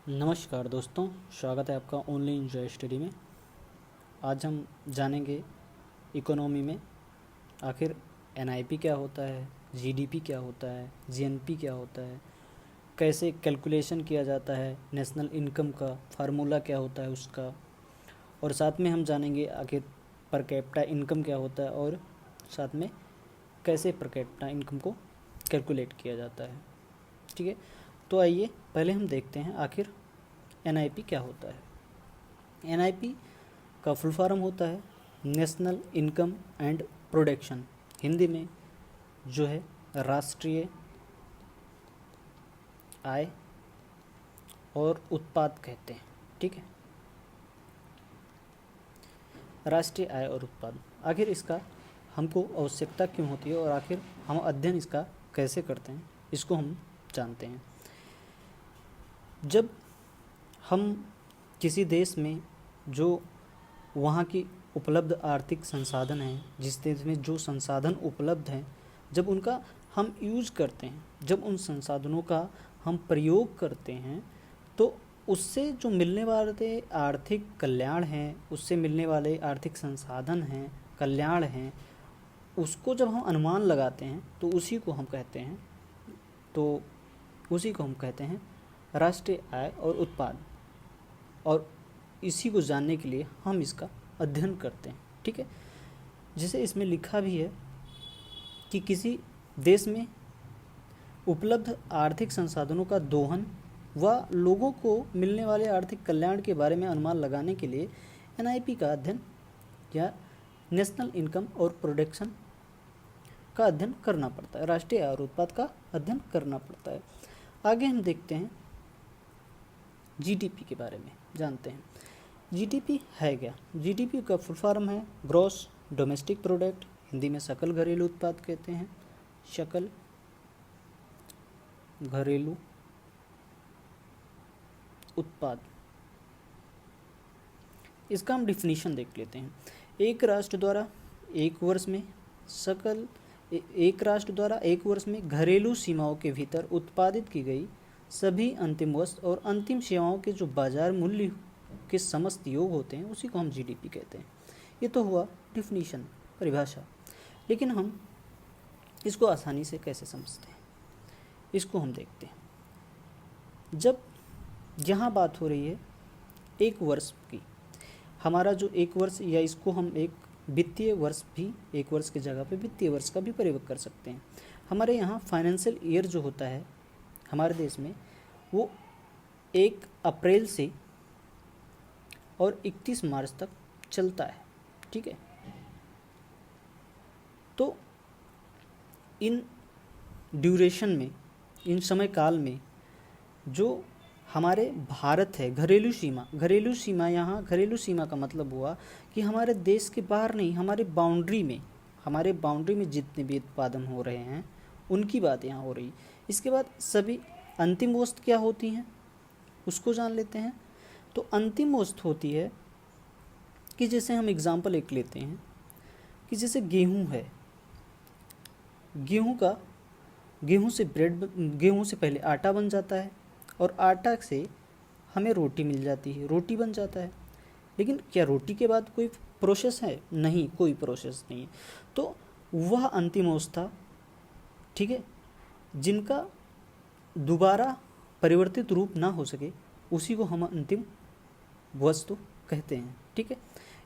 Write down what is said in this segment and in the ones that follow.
नमस्कार दोस्तों, स्वागत है आपका ऑनलाइन इंजॉय स्टडी में। आज हम जानेंगे इकोनॉमी में आखिर एनआईपी क्या होता है, जीडीपी क्या होता है, जीएनपी क्या होता है, कैसे कैलकुलेशन किया जाता है, नेशनल इनकम का फार्मूला क्या होता है उसका, और साथ में हम जानेंगे आखिर पर कैपिटा इनकम क्या होता है और साथ में कैसे पर कैपिटा इनकम को कैलकुलेट किया जाता है। ठीक है, तो आइए पहले हम देखते हैं आखिर एनआईपी क्या होता है। एनआईपी का फुल फॉर्म होता है national income and production, Hindi में जो है राष्ट्रीय आय और उत्पाद कहते हैं। ठीक है, राष्ट्रीय आय और उत्पाद। आखिर इसका हमको आवश्यकता क्यों होती है और आखिर हम अध्ययन इसका कैसे करते हैं, इसको हम जानते हैं। जब हम किसी देश में जो वहाँ की उपलब्ध आर्थिक संसाधन हैं, जिस देश में जो संसाधन उपलब्ध हैं, जब उनका हम यूज़ करते हैं, जब उन संसाधनों का हम प्रयोग करते हैं, तो उससे जो मिलने वाले आर्थिक कल्याण हैं, उससे मिलने वाले आर्थिक संसाधन हैं, कल्याण हैं, उसको जब हम अनुमान लगाते हैं तो उसी को हम कहते हैं राष्ट्रीय आय और उत्पाद। और इसी को जानने के लिए हम इसका अध्ययन करते हैं। ठीक है, जैसे इसमें लिखा भी है कि किसी देश में उपलब्ध आर्थिक संसाधनों का दोहन व लोगों को मिलने वाले आर्थिक कल्याण के बारे में अनुमान लगाने के लिए एनआईपी का अध्ययन या नेशनल इनकम और प्रोडक्शन का अध्ययन करना पड़ता है, राष्ट्रीय आय और उत्पाद का अध्ययन करना पड़ता है। आगे हम देखते हैं जीडीपी के बारे में जानते हैं। जीडीपी है क्या? जीडीपी का फुल फॉर्म है ग्रॉस डोमेस्टिक प्रोडक्ट, हिंदी में सकल घरेलू उत्पाद कहते हैं। सकल घरेलू उत्पाद, इसका हम डिफिनीशन देख लेते हैं। एक राष्ट्र द्वारा एक वर्ष में घरेलू सीमाओं के भीतर उत्पादित की गई सभी अंतिम वस्तु और अंतिम सेवाओं के जो बाजार मूल्य के समस्त योग होते हैं, उसी को हम जीडीपी कहते हैं। ये तो हुआ डिफिनीशन, परिभाषा। लेकिन हम इसको आसानी से कैसे समझते हैं, इसको हम देखते हैं। जब यहाँ बात हो रही है एक वर्ष की, हमारा जो एक वर्ष, या इसको हम एक वित्तीय वर्ष भी, एक वर्ष की जगह पे वित्तीय वर्ष का भी प्रयोग कर सकते हैं। हमारे यहाँ फाइनेंशियल ईयर जो होता है हमारे देश में, वो 1 अप्रैल से और 31 मार्च तक चलता है। ठीक है, तो इन ड्यूरेशन में, इन समय काल में जो हमारे भारत है, घरेलू सीमा, यहाँ घरेलू सीमा का मतलब हुआ कि हमारे देश के बाहर नहीं, हमारे बाउंड्री में जितने भी उत्पादन हो रहे हैं उनकी बात यहाँ हो रही। इसके बाद सभी अंतिम वस्तु क्या होती हैं उसको जान लेते हैं। तो अंतिम वस्तु होती है कि जैसे हम एग्जांपल एक लेते हैं कि जैसे गेहूं है, गेहूं से पहले आटा बन जाता है और आटा से हमें रोटी मिल जाती है, रोटी बन जाता है। लेकिन क्या रोटी के बाद कोई प्रोसेस है? नहीं, कोई प्रोसेस नहीं है। तो वह अंतिम अवस्था, ठीक है, जिनका दोबारा परिवर्तित रूप ना हो सके, उसी को हम अंतिम वस्तु कहते हैं। ठीक है,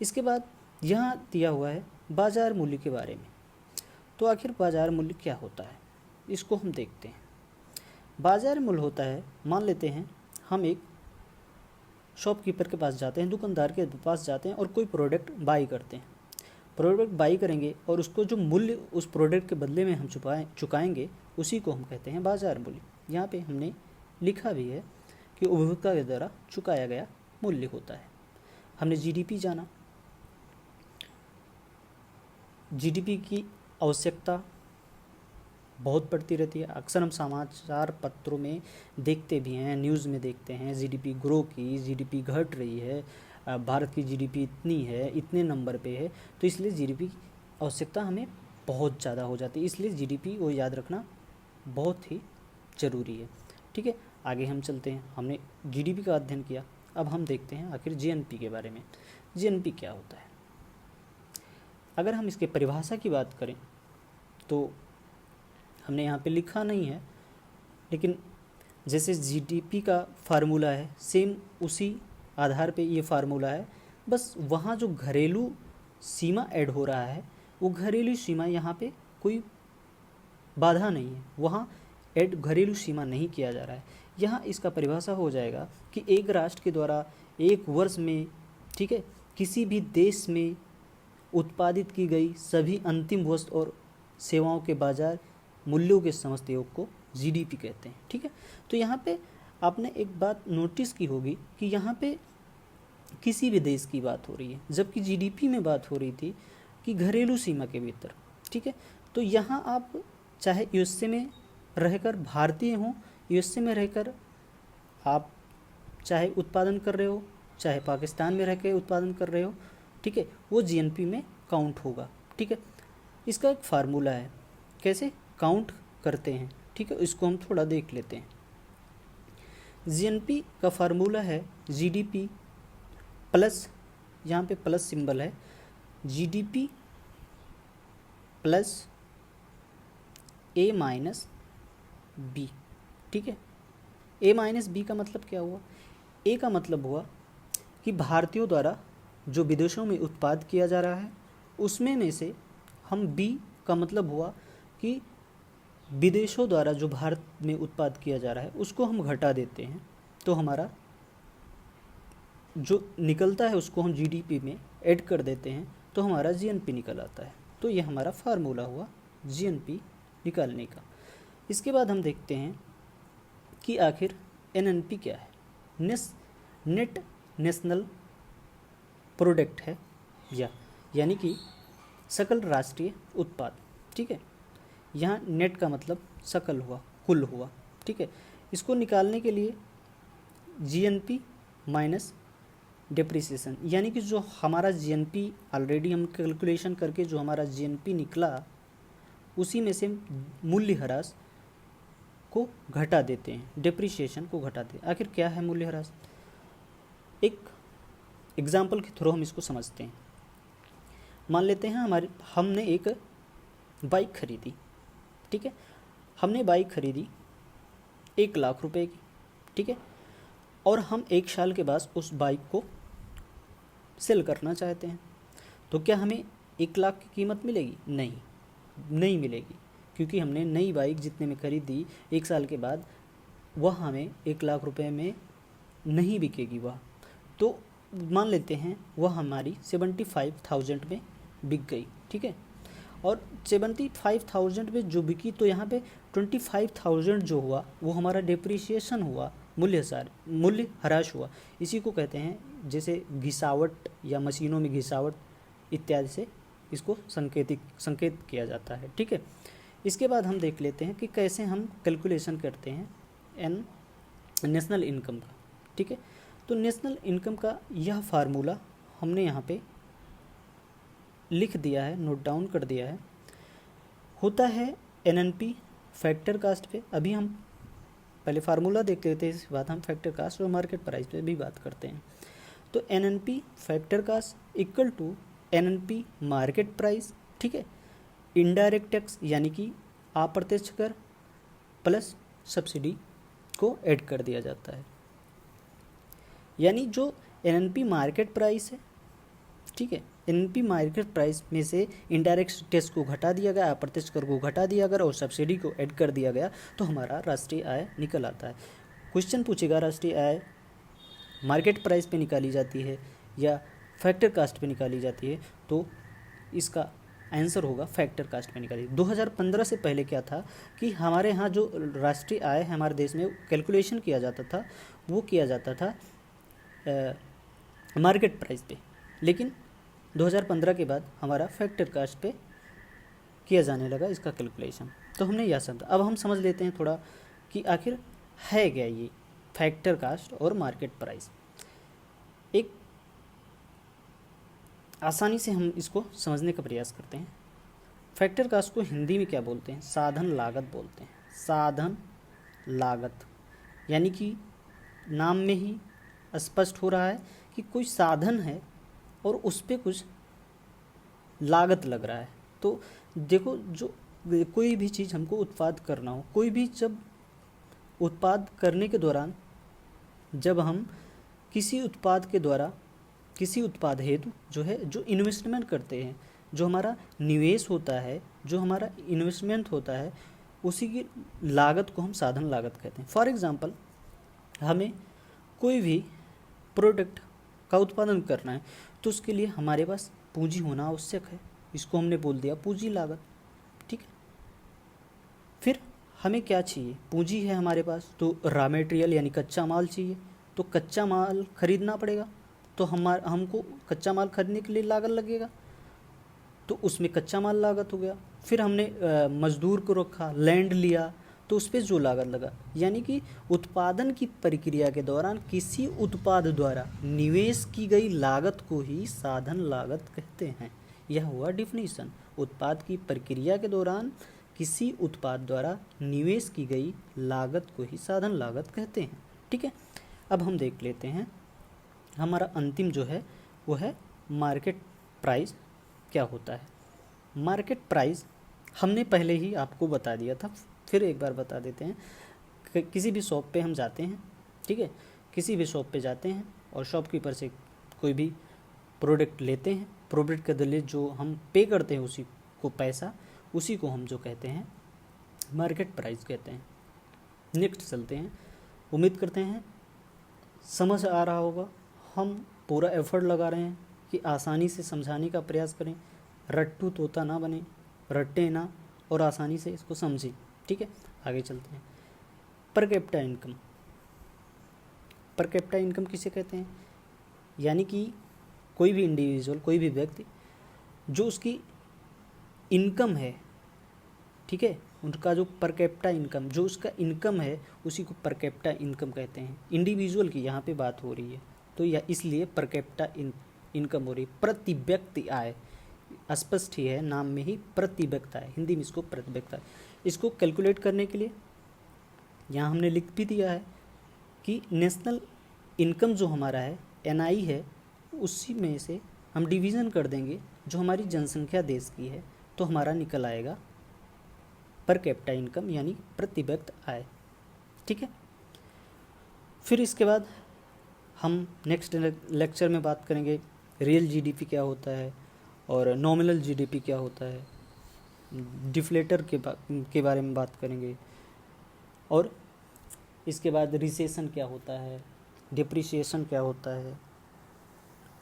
इसके बाद यहाँ दिया हुआ है बाजार मूल्य के बारे में। तो आखिर बाजार मूल्य क्या होता है, इसको हम देखते हैं। बाजार मूल्य होता है, मान लेते हैं हम एक शॉपकीपर के पास जाते हैं, दुकानदार के पास जाते हैं और कोई प्रोडक्ट बाई करते हैं। प्रोडक्ट बाई करेंगे और उसको जो मूल्य उस प्रोडक्ट के बदले में हम चुकाएंगे, उसी को हम कहते हैं बाजार मूल्य। यहाँ पे हमने लिखा भी है कि उपभोक्ता के द्वारा चुकाया गया मूल्य होता है। हमने जीडीपी जाना, जीडीपी की आवश्यकता बहुत पड़ती रहती है। अक्सर हम समाचार पत्रों में देखते भी हैं, न्यूज़ में देखते हैं, जीडीपी ग्रो की, जीडीपी घट रही है, भारत की जीडीपी इतनी है, इतने नंबर पे है। तो इसलिए जीडीपी की आवश्यकता हमें बहुत ज़्यादा हो जाती है। इसलिए जीडीपी को याद रखना बहुत ही ज़रूरी है। ठीक है, आगे हम चलते हैं। हमने जीडीपी का अध्ययन किया, अब हम देखते हैं आखिर जीएनपी के बारे में। जीएनपी क्या होता है? अगर हम इसके परिभाषा की बात करें तो हमने यहाँ पे लिखा नहीं है, लेकिन जैसे जीडीपी का फार्मूला है सेम उसी आधार पे ये फार्मूला है, बस वहाँ जो घरेलू सीमा ऐड हो रहा है वो घरेलू सीमा यहाँ पे कोई बाधा नहीं है, वहाँ ऐड घरेलू सीमा नहीं किया जा रहा है। यहाँ इसका परिभाषा हो जाएगा कि एक राष्ट्र के द्वारा एक वर्ष में, ठीक है, किसी भी देश में उत्पादित की गई सभी अंतिम वस्तु और सेवाओं के बाजार मूल्यों के समस्त योग को जीडीपी कहते हैं। ठीक है, तो यहाँ पे आपने एक बात नोटिस की होगी कि यहाँ पे किसी भी देश की बात हो रही है, जबकि जीडीपी में बात हो रही थी कि घरेलू सीमा के भीतर। ठीक है, तो यहाँ आप चाहे यूएसए में रहकर भारतीय हों, यूएसए में रहकर आप चाहे उत्पादन कर रहे हो, चाहे पाकिस्तान में रह के उत्पादन कर रहे हो, ठीक है, वो जीएनपी में काउंट होगा। ठीक है, इसका एक फार्मूला है कैसे काउंट करते हैं। ठीक है, इसको हम थोड़ा देख लेते हैं। जीएनपी का फार्मूला है जीडीपी प्लस, यहाँ पे प्लस सिंबल है, जीडीपी प्लस ए माइनस बी। ठीक है, ए माइनस बी का मतलब क्या हुआ? ए का मतलब हुआ कि भारतीयों द्वारा जो विदेशों में उत्पाद किया जा रहा है उसमें में से हम बी का मतलब हुआ कि विदेशों द्वारा जो भारत में उत्पाद किया जा रहा है उसको हम घटा देते हैं, तो हमारा जो निकलता है उसको हम जीडीपी में ऐड कर देते हैं, तो हमारा जीएनपी निकल आता है। तो ये हमारा फार्मूला हुआ जीएनपी निकालने का। इसके बाद हम देखते हैं कि आखिर एनएनपी क्या है। नेट नेशनल प्रोडक्ट है, यानी कि सकल राष्ट्रीय उत्पाद। ठीक है, यहाँ नेट का मतलब सकल हुआ, कुल हुआ। ठीक है, इसको निकालने के लिए जीएनपी माइनस डेप्रिसिएशन, यानी कि जो हमारा जीएनपी ऑलरेडी हम कैलकुलेशन करके जो हमारा जीएनपी निकला उसी में से मूल्यह्रास को घटा देते हैं, डेप्रिसिएशन को घटा देते हैं। आखिर क्या है मूल्यह्रास? एक एग्जाम्पल के थ्रू हम इसको समझते हैं। मान लेते हैं हमने एक बाइक खरीदी। ठीक है, हमने बाइक खरीदी 1,00,000 रुपए की। ठीक है, और हम 1 साल के बाद उस बाइक को सेल करना चाहते हैं, तो क्या हमें 1,00,000 की कीमत मिलेगी? नहीं मिलेगी, क्योंकि हमने नई बाइक जितने में खरीदी 1 साल के बाद वह हमें 1,00,000 रुपए में नहीं बिकेगी वह। तो मान लेते हैं वह हमारी 75,000 में बिक गई। ठीक है, और 75,000 में जो बिकी, तो यहाँ पे 25,000 जो हुआ वो हमारा डेप्रिसिएशन हुआ, मूल्यह्रास हुआ। इसी को कहते हैं, जैसे घिसावट या मशीनों में घिसावट इत्यादि से इसको संकेत किया जाता है। ठीक है, इसके बाद हम देख लेते हैं कि कैसे हम कैलकुलेशन करते हैं नेशनल इनकम का। ठीक है, तो नेशनल इनकम का यह फार्मूला हमने यहाँ पे लिख दिया है, नोट डाउन कर दिया है। होता है एनएनपी फैक्टर कास्ट पे। अभी हम पहले फार्मूला देख लेते हैं, इसके बाद हम फैक्टर कास्ट और मार्केट प्राइस पे भी बात करते हैं। तो NNP factor cost equal to NNP market price. ठीक है, इनडायरेक्ट टैक्स यानी कि अप्रत्यक्ष कर प्लस सब्सिडी को ऐड कर दिया जाता है, यानी जो एनएनपी मार्केट प्राइस है, ठीक है, एनएनपी मार्केट प्राइस में से इनडायरेक्ट टैक्स को घटा दिया गया, अप्रत्यक्ष कर को घटा दिया गया और सब्सिडी को ऐड कर दिया गया, तो हमारा राष्ट्रीय आय निकल आता है। क्वेश्चन पूछेगा राष्ट्रीय आय मार्केट प्राइस पे निकाली जाती है या फैक्टर कास्ट पे निकाली जाती है, तो इसका आंसर होगा फैक्टर कास्ट पे निकाली। 2015 से पहले क्या था कि हमारे यहाँ जो राष्ट्रीय आय है हमारे देश में कैलकुलेशन किया जाता था, वो किया जाता था मार्केट प्राइस पे, लेकिन 2015 के बाद हमारा फैक्टर कास्ट पे किया जाने लगा इसका कैलकुलेशन। तो हमने यह समझा। अब हम समझ लेते हैं थोड़ा कि आखिर है क्या ये फैक्टर कास्ट और मार्केट प्राइस। एक आसानी से हम इसको समझने का प्रयास करते हैं। फैक्टर कास्ट को हिंदी में क्या बोलते हैं? साधन लागत बोलते हैं। साधन लागत यानी कि नाम में ही स्पष्ट हो रहा है कि कोई साधन है और उस पे कुछ लागत लग रहा है। तो देखो, जो कोई भी चीज़ हमको उत्पाद करना हो, कोई भी जब उत्पाद करने के दौरान जब हम किसी उत्पाद के द्वारा किसी उत्पाद हेतु जो है जो इन्वेस्टमेंट करते हैं, जो हमारा निवेश होता है, जो हमारा इन्वेस्टमेंट होता है, उसी की लागत को हम साधन लागत कहते हैं। फॉर एग्ज़ाम्पल, हमें कोई भी प्रोडक्ट का उत्पादन करना है तो उसके लिए हमारे पास पूंजी होना आवश्यक है, इसको हमने बोल दिया पूंजी लागत। ठीक है, फिर हमें क्या चाहिए, पूंजी है हमारे पास तो रॉ मटेरियल यानी कच्चा माल चाहिए, तो कच्चा माल खरीदना पड़ेगा, तो हमको कच्चा माल खरीदने के लिए लागत लगेगा, तो उसमें कच्चा माल लागत हो गया। फिर हमने मजदूर को रखा, लैंड लिया, तो उस पर जो लागत लगा, यानी कि उत्पादन की प्रक्रिया के दौरान किसी उत्पाद द्वारा निवेश की गई लागत को ही साधन लागत कहते हैं। यह हुआ डिफिनीशन, उत्पाद की प्रक्रिया के दौरान किसी उत्पाद द्वारा निवेश की गई लागत को ही साधन लागत कहते हैं। ठीक है, अब हम देख लेते हैं हमारा अंतिम जो है वो है मार्केट प्राइस क्या होता है। मार्केट प्राइस हमने पहले ही आपको बता दिया था, फिर एक बार बता देते हैं। किसी भी शॉप पे हम जाते हैं, ठीक है, किसी भी शॉप पे जाते हैं और शॉपकीपर से कोई भी प्रोडक्ट लेते हैं, प्रोडक्ट के बदले जो हम पे करते हैं उसी को पैसा, उसी को हम जो कहते हैं मार्केट प्राइस कहते हैं। नेक्स्ट चलते हैं, उम्मीद करते हैं समझ आ रहा होगा। हम पूरा एफर्ट लगा रहे हैं कि आसानी से समझाने का प्रयास करें, रट्टू तोता ना बने, रट्टे ना, और आसानी से इसको समझें। ठीक है, आगे चलते हैं। Per capita income, per capita income किसे कहते हैं, यानी कि कोई भी इंडिविजुअल, कोई भी व्यक्ति जो उसकी इनकम है, ठीक है, उनका जो पर कैपिटा इनकम, जो उसका इनकम है उसी को पर कैपिटा इनकम कहते हैं। इंडिविजुअल की यहाँ पे बात हो रही है, तो यह इसलिए पर कैपिटा इनकम हो रही है। प्रति व्यक्ति आय, स्पष्ट ही है, नाम में ही प्रति व्यक्ति आय, हिंदी में इसको प्रति व्यक्ति आय। इसको कैलकुलेट करने के लिए यहाँ हमने लिख भी दिया है कि नेशनल इनकम जो हमारा है NI है, उसी में से हम डिवीज़न कर देंगे जो हमारी जनसंख्या देश की है, तो हमारा निकल आएगा पर कैपिटा इनकम यानी प्रति व्यक्ति आय। ठीक है, फिर इसके बाद हम नेक्स्ट लेक्चर में बात करेंगे रियल GDP क्या होता है और नॉमिनल GDP क्या होता है, डिफ्लेटर के बारे में बात करेंगे, और इसके बाद रिसेशन क्या होता है, डिप्रिसिएशन क्या होता है,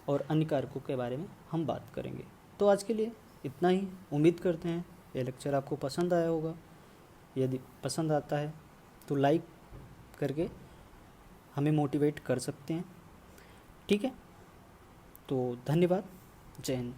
और अन्य कारकों के बारे में हम बात करेंगे। तो आज के लिए इतना ही। उम्मीद करते हैं ये लेक्चर आपको पसंद आया होगा। यदि पसंद आता है तो लाइक करके हमें मोटिवेट कर सकते हैं। ठीक है, तो धन्यवाद, जय हिंद।